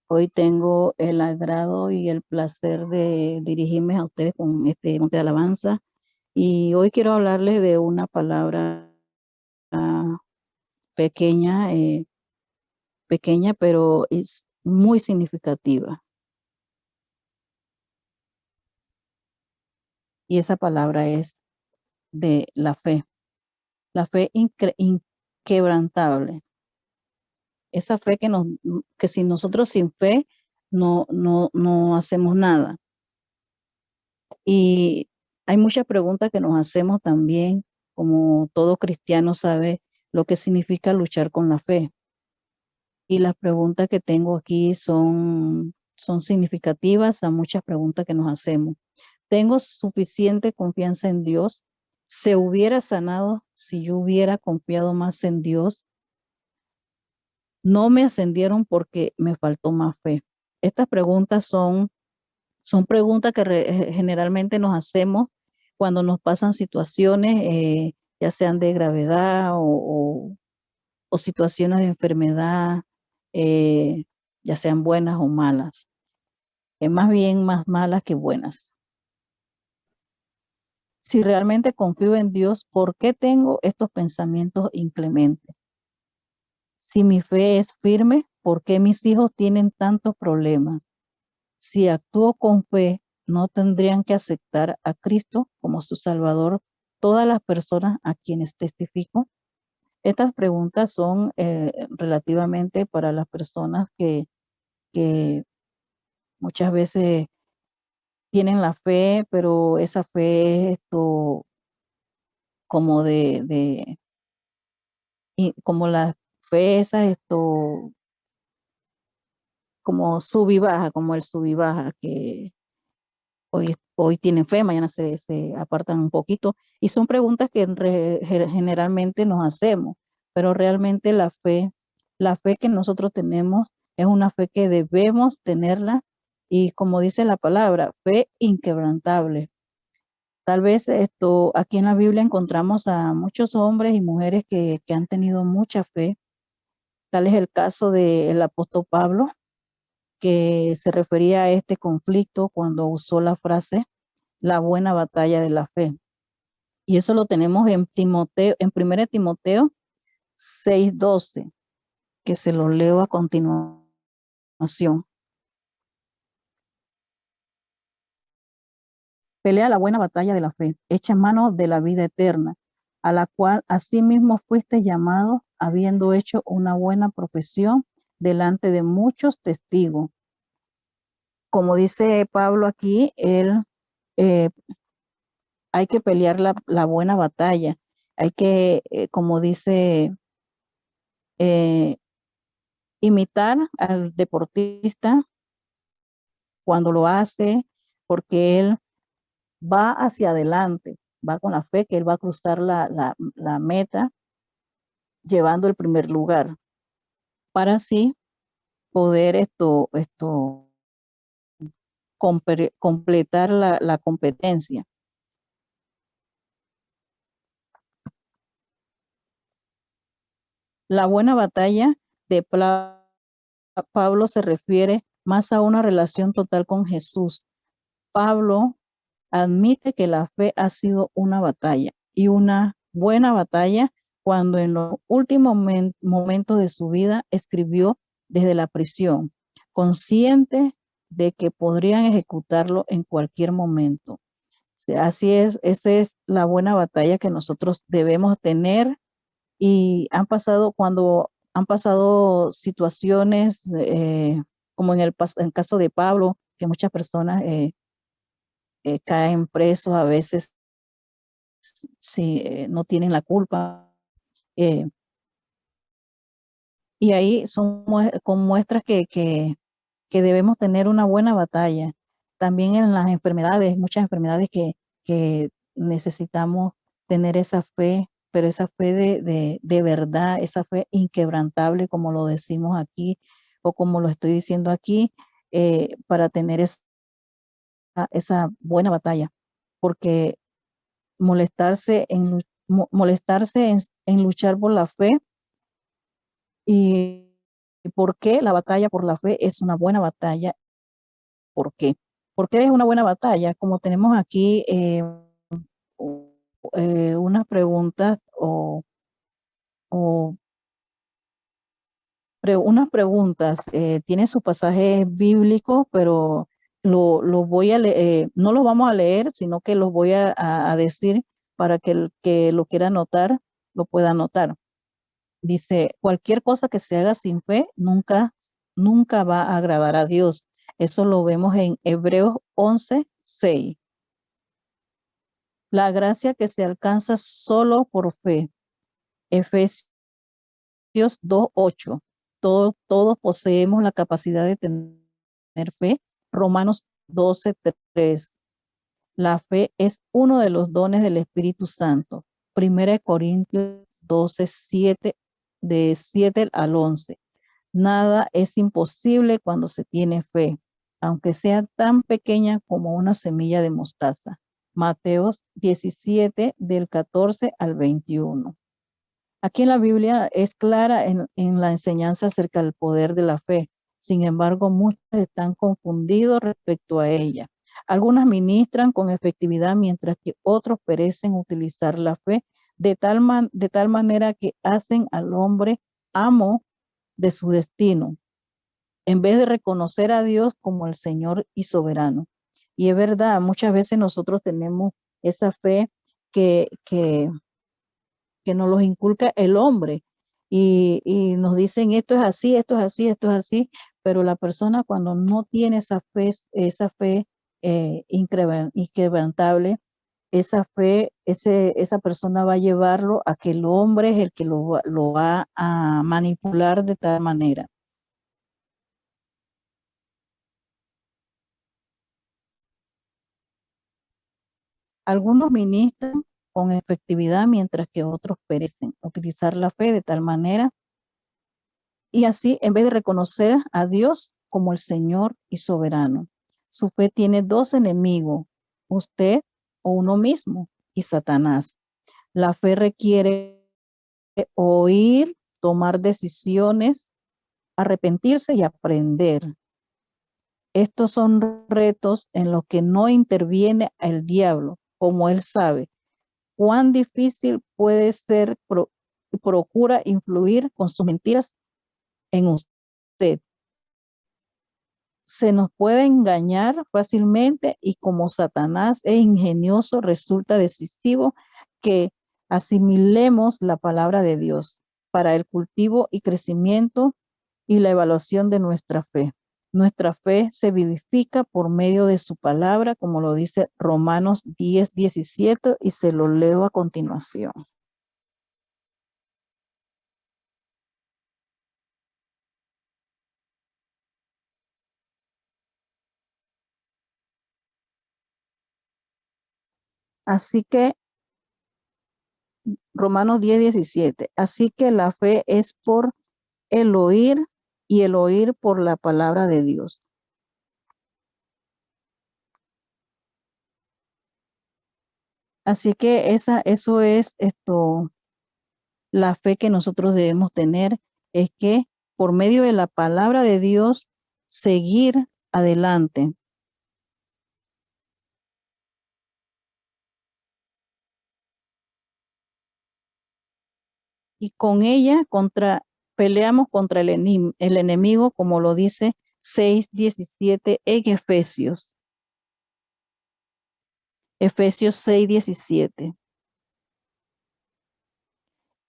Hoy tengo el agrado y el placer de dirigirme a ustedes con este monte de alabanza y hoy quiero hablarles de una palabra pequeña, pequeña, pero es muy significativa y esa palabra es de la fe inquebrantable, esa fe que si nosotros sin fe no hacemos nada. Y hay muchas preguntas que nos hacemos también, como todo cristiano sabe lo que significa luchar con la fe. Y las preguntas que tengo aquí son significativas a muchas preguntas que nos hacemos. ¿Tengo suficiente confianza en Dios? ¿Se hubiera sanado si yo hubiera confiado más en Dios? No me ascendieron porque me faltó más fe. Estas preguntas son preguntas que generalmente nos hacemos cuando nos pasan situaciones, ya sean de gravedad o situaciones de enfermedad, eh, ya sean buenas o malas. Es más bien más malas que buenas. Si realmente confío en Dios, ¿por qué tengo estos pensamientos inclementes? Si mi fe es firme, ¿por qué mis hijos tienen tantos problemas? Si actúo con fe, no tendrían que aceptar a Cristo como su Salvador todas las personas a quienes testifico. Estas preguntas son relativamente para las personas que muchas veces tienen la fe, pero esa fe es esto como como la fe esa, esto como sub y baja, como el sub y baja, que hoy tienen fe, mañana se apartan un poquito. Y son preguntas que generalmente nos hacemos, pero realmente la fe que nosotros tenemos es una fe que debemos tenerla y como dice la palabra, fe inquebrantable. Tal vez esto, aquí en la Biblia encontramos a muchos hombres y mujeres que han tenido mucha fe. Tal es el caso del apóstol Pablo, que se refería a este conflicto cuando usó la frase la buena batalla de la fe. Y eso lo tenemos en Timoteo, en 1 Timoteo 6:12, que se lo leo a continuación. Pelea la buena batalla de la fe, echa mano de la vida eterna, a la cual asimismo fuiste llamado, habiendo hecho una buena profesión delante de muchos testigos. Como dice Pablo aquí, eh, hay que pelear la buena batalla. Hay que, como dice, eh, imitar al deportista cuando lo hace, porque él va hacia adelante, va con la fe que él va a cruzar la meta llevando el primer lugar, para así poder completar la competencia. La buena batalla de Pablo se refiere más a una relación total con Jesús. Pablo admite que la fe ha sido una batalla y una buena batalla cuando en los últimos momentos de su vida escribió desde la prisión, consciente de que podrían ejecutarlo en cualquier momento. O sea, así es, esta es la buena batalla que nosotros debemos tener y cuando han pasado situaciones como en el caso de Pablo, que muchas personas caen presos a veces si no tienen la culpa. eh, y ahí son con muestras que debemos tener una buena batalla. También en las enfermedades, muchas enfermedades que necesitamos tener esa fe, pero esa fe de verdad, esa fe inquebrantable, como lo decimos aquí, o como lo estoy diciendo aquí, para tener esa buena batalla. Porque molestarse en luchar por la fe y ¿Por qué la batalla por la fe es una buena batalla? ¿Por qué? ¿Por qué es una buena batalla? Como tenemos aquí u- unas preguntas o unas preguntas, tiene su pasaje bíblico, pero lo voy a leer, no los vamos a leer, sino que los voy a decir para que el que lo quiera anotar, lo pueda anotar. Dice, cualquier cosa que se haga sin fe nunca va a agradar a Dios. Eso lo vemos en Hebreos 11:6. La gracia que se alcanza solo por fe. Efesios 2:8. Todos poseemos la capacidad de tener fe. Romanos 12:3. La fe es uno de los dones del Espíritu Santo. Primera de Corintios 12:7, de 7 al 11. Nada es imposible cuando se tiene fe, aunque sea tan pequeña como una semilla de mostaza. Mateos 17, del 14 al 21. Aquí en la Biblia es clara en la enseñanza acerca del poder de la fe. Sin embargo, muchos están confundidos respecto a ella. Algunas ministran con efectividad, mientras que otros perecen utilizar la fe de tal manera que hacen al hombre amo de su destino, en vez de reconocer a Dios como el Señor y soberano. Y es verdad, muchas veces nosotros tenemos esa fe que, que, que nos los inculca el hombre y nos dicen esto es así, esto es así, esto es así, pero la persona cuando no tiene esa fe inquebrantable, esa fe, esa persona va a llevarlo a que el hombre es el que lo va a manipular de tal manera. Algunos ministran con efectividad mientras que otros perecen. Utilizar la fe de tal manera y así en vez de reconocer a Dios como el Señor y soberano. Su fe tiene dos enemigos, usted o uno mismo y Satanás. La fe requiere oír, tomar decisiones, arrepentirse y aprender. Estos son retos en los que no interviene el diablo, como él sabe cuán difícil puede ser, procura influir con sus mentiras en usted. Se nos puede engañar fácilmente y como Satanás es ingenioso, resulta decisivo que asimilemos la palabra de Dios para el cultivo y crecimiento y la evaluación de nuestra fe. Nuestra fe se vivifica por medio de su palabra, como lo dice Romanos 10:17, y se lo leo a continuación. Así que Romanos 10:17. Así que la fe es por el oír y el oír por la palabra de Dios. Así que eso es la fe que nosotros debemos tener, es que por medio de la palabra de Dios, seguir adelante. Y con ella peleamos contra el enemigo, como lo dice 6:17 en Efesios. Efesios 6:17.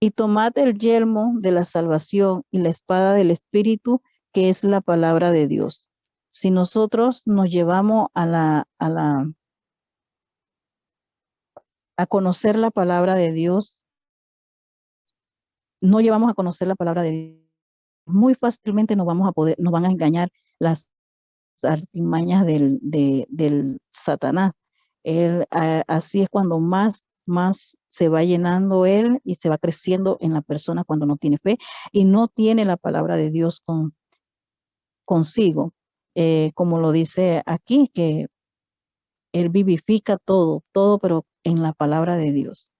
Y tomad el yelmo de la salvación y la espada del Espíritu, que es la palabra de Dios. Si nosotros nos llevamos a conocer la palabra de Dios, no llevamos a conocer la palabra de Dios, muy fácilmente nos van a engañar las artimañas del Satanás. Así es cuando más se va llenando él y se va creciendo en la persona cuando no tiene fe y no tiene la palabra de Dios consigo. Como lo dice aquí, que él vivifica todo, pero en la palabra de Dios.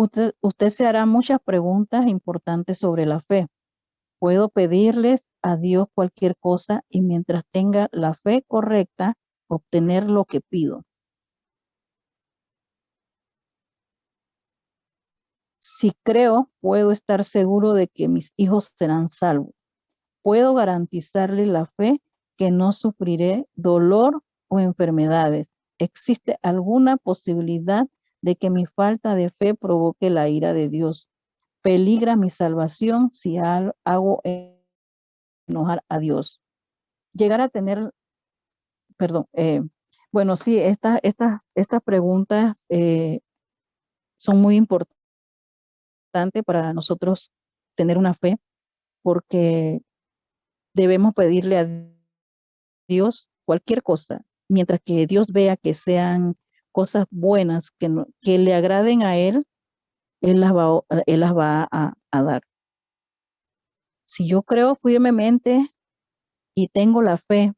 Usted se hará muchas preguntas importantes sobre la fe. Puedo pedirles a Dios cualquier cosa y mientras tenga la fe correcta, obtener lo que pido. Si creo, puedo estar seguro de que mis hijos serán salvos. Puedo garantizarle la fe que no sufriré dolor o enfermedades. ¿Existe alguna posibilidad de que mi falta de fe provoque la ira de Dios? ¿Peligra mi salvación si hago enojar a Dios? Llegar a tener, perdón, bueno, sí, estas preguntas son muy importantes para nosotros tener una fe porque debemos pedirle a Dios cualquier cosa, mientras que Dios vea que sean cosas buenas, que le agraden a Él, Él las va a dar. Si yo creo firmemente y tengo la fe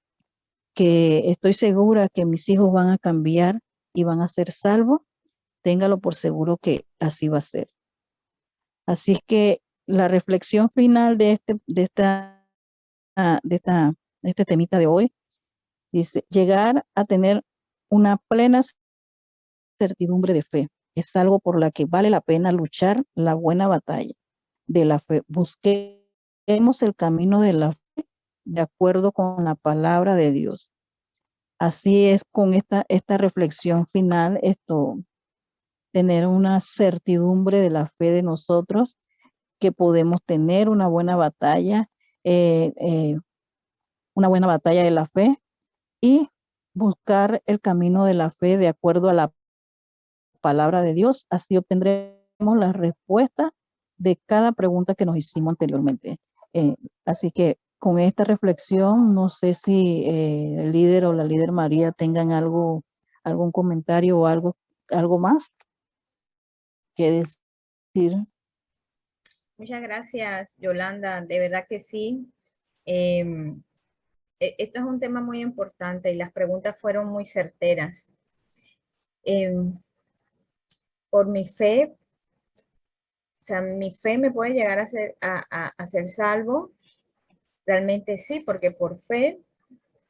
que estoy segura que mis hijos van a cambiar y van a ser salvos, téngalo por seguro que así va a ser. Así es que la reflexión final de este temita de hoy dice, llegar a tener una plena certidumbre de fe es algo por la que vale la pena luchar la buena batalla de la fe. Busquemos el camino de la fe de acuerdo con la palabra de Dios. Así es con esta reflexión final, tener una certidumbre de la fe de nosotros, que podemos tener eh, eh, una buena batalla de la fe y buscar el camino de la fe de acuerdo a la palabra de Dios. Así obtendremos la respuesta de cada pregunta que nos hicimos anteriormente. Así que con esta reflexión, no sé si el líder o la líder María tengan algún comentario o algo más que decir. Muchas gracias, Yolanda. De verdad que sí. Esto es un tema muy importante y las preguntas fueron muy certeras. Por mi fe, o sea, mi fe me puede llegar a ser salvo. Realmente sí, porque por fe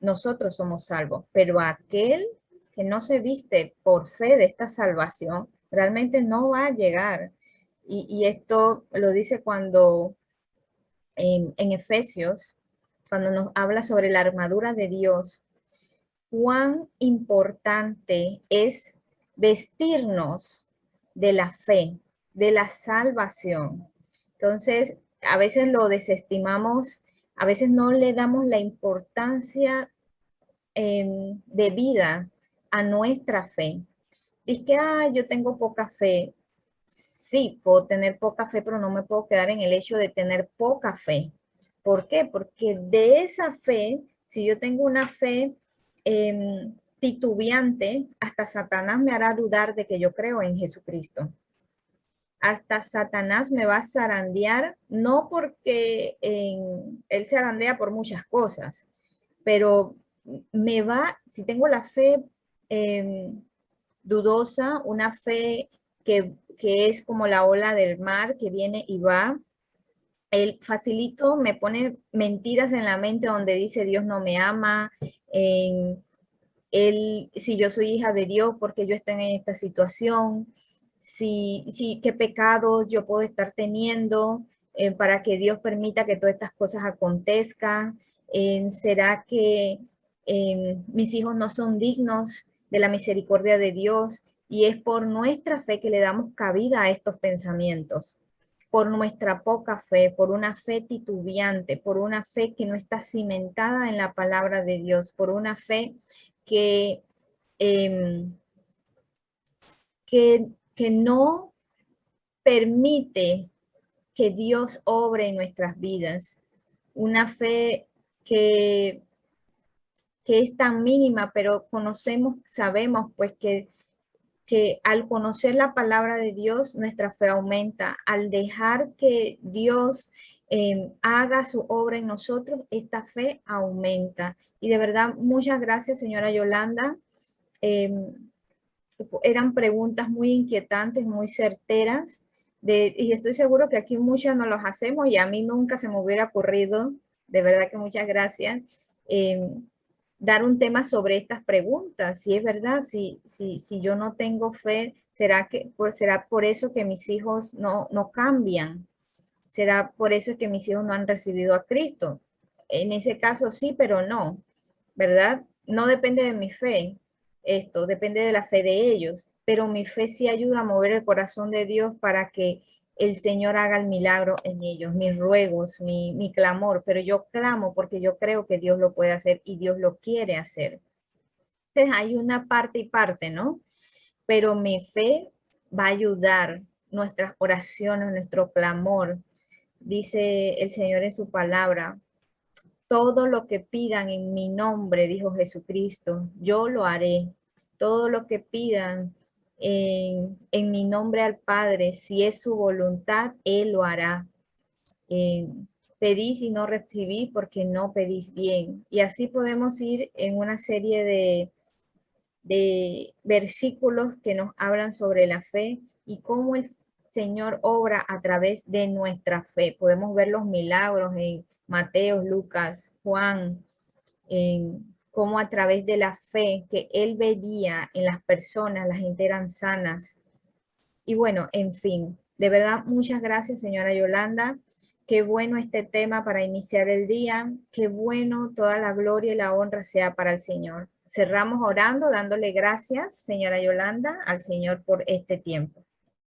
nosotros somos salvos, pero aquel que no se viste por fe de esta salvación, realmente no va a llegar. Y esto lo dice cuando en Efesios, cuando nos habla sobre la armadura de Dios, cuán importante es vestirnos de la fe, de la salvación. Entonces, a veces lo desestimamos, a veces no le damos la importancia debida a nuestra fe. Es que, yo tengo poca fe. Sí, puedo tener poca fe, pero no me puedo quedar en el hecho de tener poca fe. ¿Por qué? Porque de esa fe, si yo tengo una fe titubeante, hasta Satanás me hará dudar de que yo creo en Jesucristo. Hasta Satanás me va a zarandear, no porque él se zarandea por muchas cosas, pero si tengo la fe dudosa, una fe que es como la ola del mar que viene y va, él facilito me pone mentiras en la mente donde dice Dios no me ama, si yo soy hija de Dios, porque yo estoy en esta situación, qué pecados yo puedo estar teniendo para que Dios permita que todas estas cosas acontezcan. ¿Será que mis hijos no son dignos de la misericordia de Dios? Y es por nuestra fe que le damos cabida a estos pensamientos, por nuestra poca fe, por una fe titubeante, por una fe que no está cimentada en la palabra de Dios, por una fe que, eh, que no permite que Dios obre en nuestras vidas. Una fe que, que es tan mínima, pero sabemos pues que al conocer la palabra de Dios, nuestra fe aumenta. Al dejar que Dios haga su obra en nosotros, esta fe aumenta. Y de verdad, muchas gracias, señora Yolanda. eran preguntas muy inquietantes, muy certeras, y estoy seguro que aquí muchas no los hacemos y a mí nunca se me hubiera ocurrido, de verdad que muchas gracias, dar un tema sobre estas preguntas. Si es verdad, si yo no tengo fe, ¿será por eso que mis hijos no cambian? ¿Será por eso que mis hijos no han recibido a Cristo? En ese caso sí, pero no, ¿verdad? No depende de mi fe, esto depende de la fe de ellos, pero mi fe sí ayuda a mover el corazón de Dios para que el Señor haga el milagro en ellos, mis ruegos, mi clamor, pero yo clamo porque yo creo que Dios lo puede hacer y Dios lo quiere hacer. Entonces hay una parte y parte, ¿no? Pero mi fe va a ayudar nuestras oraciones, nuestro clamor. Dice el Señor en su palabra, todo lo que pidan en mi nombre, dijo Jesucristo, yo lo haré. Todo lo que pidan en mi nombre al Padre, si es su voluntad, Él lo hará. Eh, Pedís y no recibís porque no pedís bien. Y así podemos ir en una serie de versículos que nos hablan sobre la fe y cómo el Señor obra a través de nuestra fe. Podemos ver los milagros en Mateo, Lucas, Juan, en cómo a través de la fe que Él veía en las personas, la gente eran sanas. Y bueno, en fin, de verdad, muchas gracias, señora Yolanda. Qué bueno este tema para iniciar el día. Qué bueno, toda la gloria y la honra sea para el Señor. Cerramos orando, dándole gracias, señora Yolanda, al Señor por este tiempo.